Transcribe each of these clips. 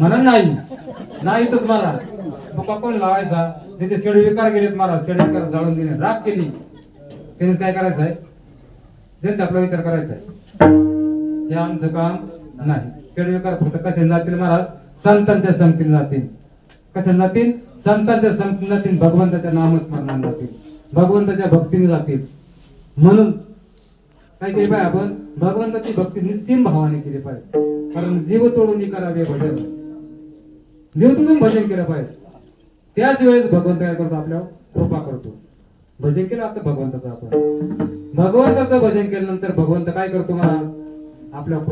म्हणून नाही तोच मला मग कोण लावायचा त्याचे शेडी विकार गेलेत मला शेडी विकार जाळून दिले राग केली त्याने काय करायचं आहे त्यांचा आपला विचार करायचा आहे हे आमचं काम नाही शेडी विकार फक्त कसे जातील महाराज संतांच्या संगतीने जातील कसे जातील संतांच्या संगतीने जातील भगवंताच्या नामस्मरणाने जातील भगवंताच्या भक्तीने जातील म्हणून काय केली पाहिजे आपण भगवंताची भक्ती निस्सीम भावाने केली पाहिजे कारण जीव तोडून करावे भजन जीव तोडून भजन केलं पाहिजे त्याच वेळेस भगवंत काय करतो आपल्यावर कृपा करतो भजन केलं आता भगवंताचं आपण भगवंताचं भजन केल्यानंतर भगवंत काय करतो मला आपल्यावर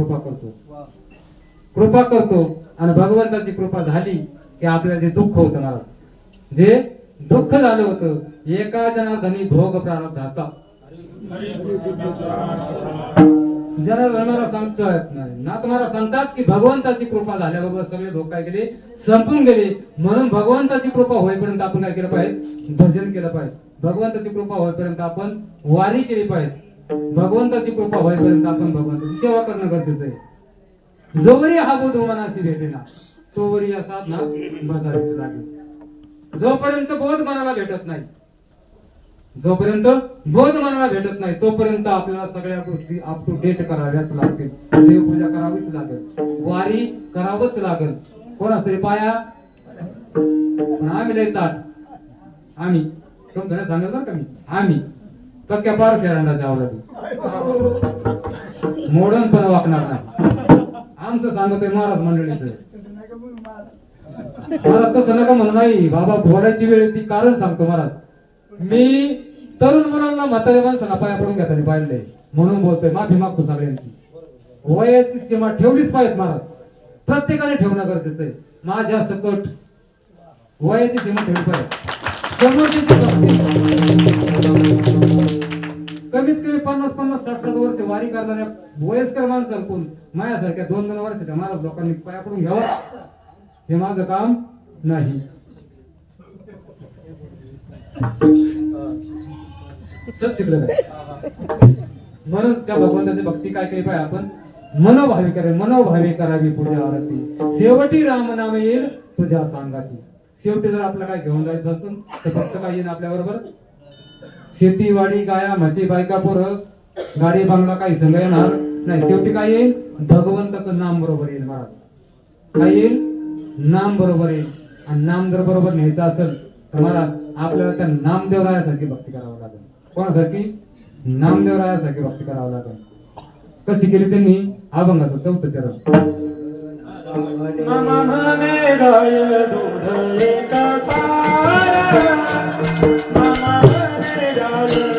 कृपा करतो आणि भगवंताची कृपा झाली की आपल्याला जे दुःख होतं मला जे दुःख झालं होतं एका जनार्दनी भोग प्रारब्धाचा जरा जणाला सांगतो नाही ना तुम्हाला सांगतात की भगवंताची कृपा झाल्याबरोबर सगळे लोक काय केले संपून गेले म्हणून भगवंताची कृपा होईपर्यंत आपण काय केलं पाहिजे भजन केलं पाहिजे भगवंताची कृपा होईपर्यंत आपण वारी केली पाहिजे भगवंताची कृपा होईपर्यंत आपण भगवंताची सेवा करणं गरजेचं आहे जोवरी हा बोध मनाशी भेटे ना तोवरी या साधना बसायची लागेल जोपर्यंत बोध मनाला भेटत नाही जोपर्यंत बोध मनाला भेटत नाही तोपर्यंत आपल्याला सगळ्या गोष्टी अप टू डेट कराव्याच लागतील देवपूजा करावीच लागेल वारी करावंच लागेल कोणा तरी पाया आम्ही लय ताट आम्ही तुमचं सांगत बरं का मी आम्ही पक्क्या पार शेरांडाच्या आवडत मोडन पण वाकणार नाही आमचं सांगतोय महाराज मंडळीचं मला तसं नका म्हणून नाही बाबा बोलायची वेळ ती कारण सांगतो महाराज मी तरुण मुलांना म्हातारे माणसांना पाया पडून घेताना पाहिले म्हणून बोलतोय माफी मागतो सगळ्यांची वयाची सीमा ठेवलीच पाहिजे महाराज प्रत्येकाने ठेवणं गरजेचं आहे माझ्या सकट वयाची सीमा ठेवली पाहिजे कमीत कमी 50-60 वर्ष वारी करणाऱ्या वयस्कर माणसांकडून माझ्यासारख्या 2-2 वर्षाच्या महाराज लोकांनी पाया पडून घ्यावं हे माझं काम नाही सत शिकलं म्हणून त्या भगवंताची भक्ती काय केली पाहिजे आपण मनोभावी करावी पूजा आरती शेवटी राम नाम येईल तुझ्या सांगाती शेवटी जर आपल्याला काय घेऊन जायचं असेल तर फक्त काय येईल आपल्या बरोबर शेती वाडी गाया म्हशी बायका पोरं गाडी बांगला काही संग येणार नाही शेवटी काय येईल भगवंताचं नाम बरोबर येईल महाराज काय येईल नाम बरोबर येईल आणि नाम जर बरोबर न्यायचं असेल तर महाराज आपल्याला त्या नामदेवरायासारखी भक्ती करावं लागेल कोणासारखी नामदेवरायासारखी भक्ती करावं लागेल कशी केली त्यांनी अभंगाचं 4थं चरण मामा म्हणे गाय दूध एका सारा मामा म्हणे गाय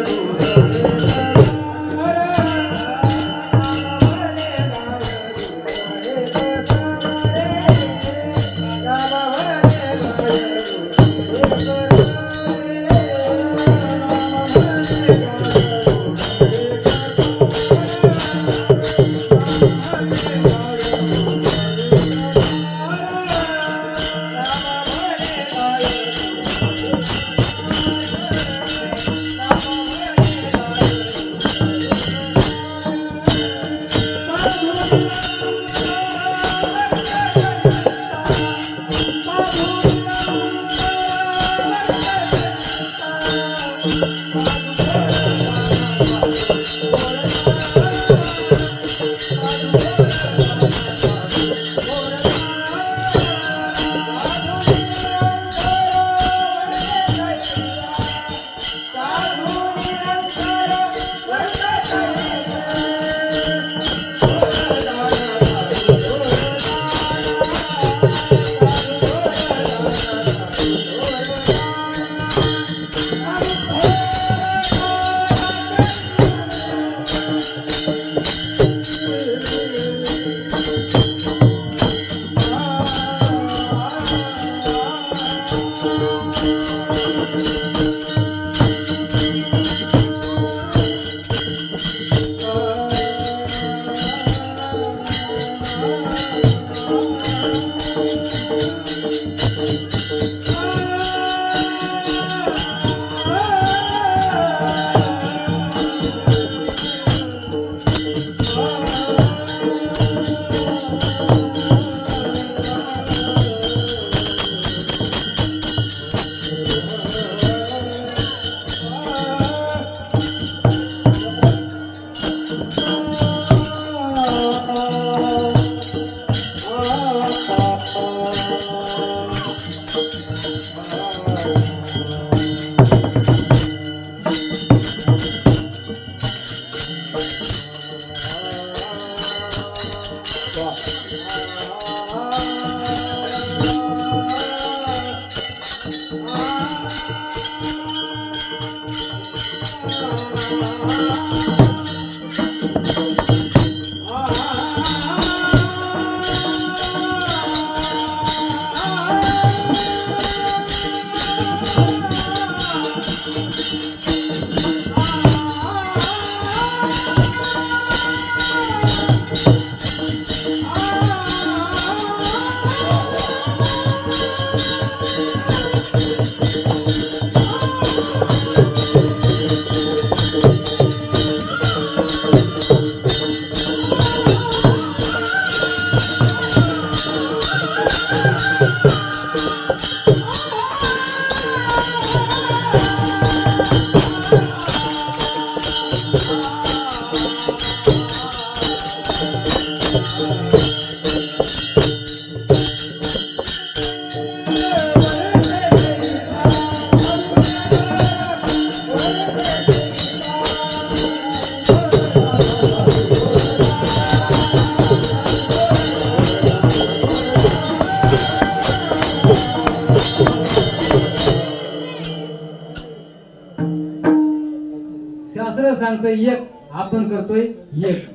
शास्त्र सांगतोय एक, आपण करतोय एक.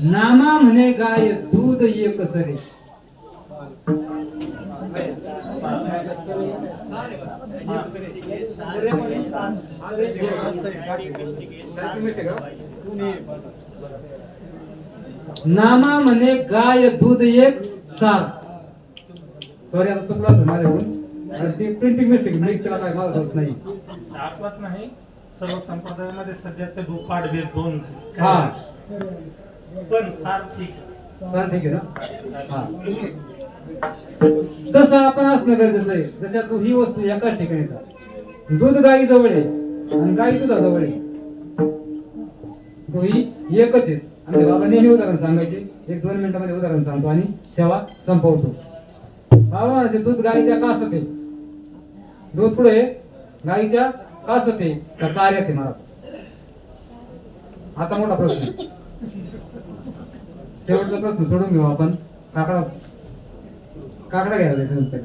नामा म्हणे गाय दूध एक सरे. नामा म्हणे गाय दूध एक सार. सॉरी आता चुकलं असेल माझ्याकडून, ती प्रिंटिंग मिस्टेक, मी त्याला काय मला होत नाही. आपलाच नाही, सर्व संप्रदायामध्ये सध्या ते दुपाट भेद दोन. हा पण सार ठीक. चालेल, ठीक आहे ना. हा तसं आपण असणं गरजेचं आहे. जशा तू ही वस्तू एकाच ठिकाणी येतात. दूध गाई जवळ आहे आणि गाई तुझा जवळ आहे, दोही एकच आहेत. आमच्या बाबांनी हे उदाहरण सांगायचे, 1-2 मिनिटांमध्ये उदाहरण सांगतो आणि सेवा संपवतो. बाबा म्हणायचे दूध गाईच्या कासत आहे, दूध पुढे गाईच्या कासत आहे का चाऱ्यात आहे. मला आता मोठा प्रश्न, शेवटचा प्रश्न सोडून घेऊ आपण. काकडा घ्यायला नंतर,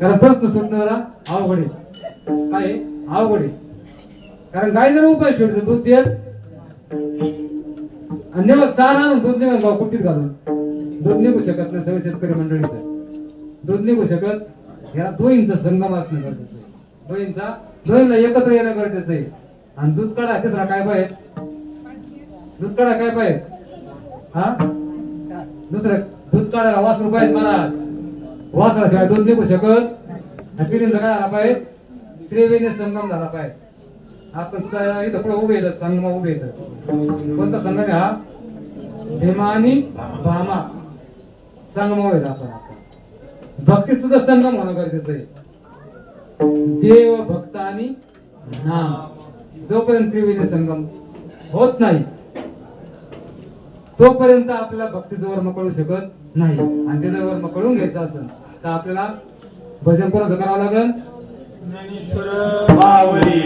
कारण प्रश्न सोडणं जरा अवघड आहे. काय अवघड आहे, कारण गाय जर उपाय ठेवते दूध देत आणि नेमक चार आणून दूध निघाल गाव कुट्टीत घालून दूध निघू शकत नाही. सगळे शेतकरी मंडळी दूध निघू शकत. याला दोघींचा संगम असणं गरजेचं आहे. दोघींना एकत्र येणं गरजेचं आहे. आणि दूध काढा तिसरा काय पाहिजे, दूध काढा काय पाहिजे, हा दुसरं दूध काढायला वासरू पाहिजे. मला वासराशिवाय दूध निघू शकत. पिढींचा काय झाला पाहिजे, त्रिवेणी संगम झाला पाहिजे. आपण सुद्धा इथं पुढे उभे येतात, संगम उभे येतात. कोणता संगम आहे हा, भीमा आणि भामा संगम उभे आपण. भक्तीत सुद्धा संगम होणं गरजेचं आहे. देव भक्त आणि नाम, जोपर्यंत त्रिवेणी संगम होत नाही तोपर्यंत आपल्याला भक्तीचं वर्म कळू शकत नाही. आणि ते जर वर्म कळून घ्यायचं असेल तर आपल्याला भजन कोणाचं करावं लागेल, ज्ञानेश्वर माऊली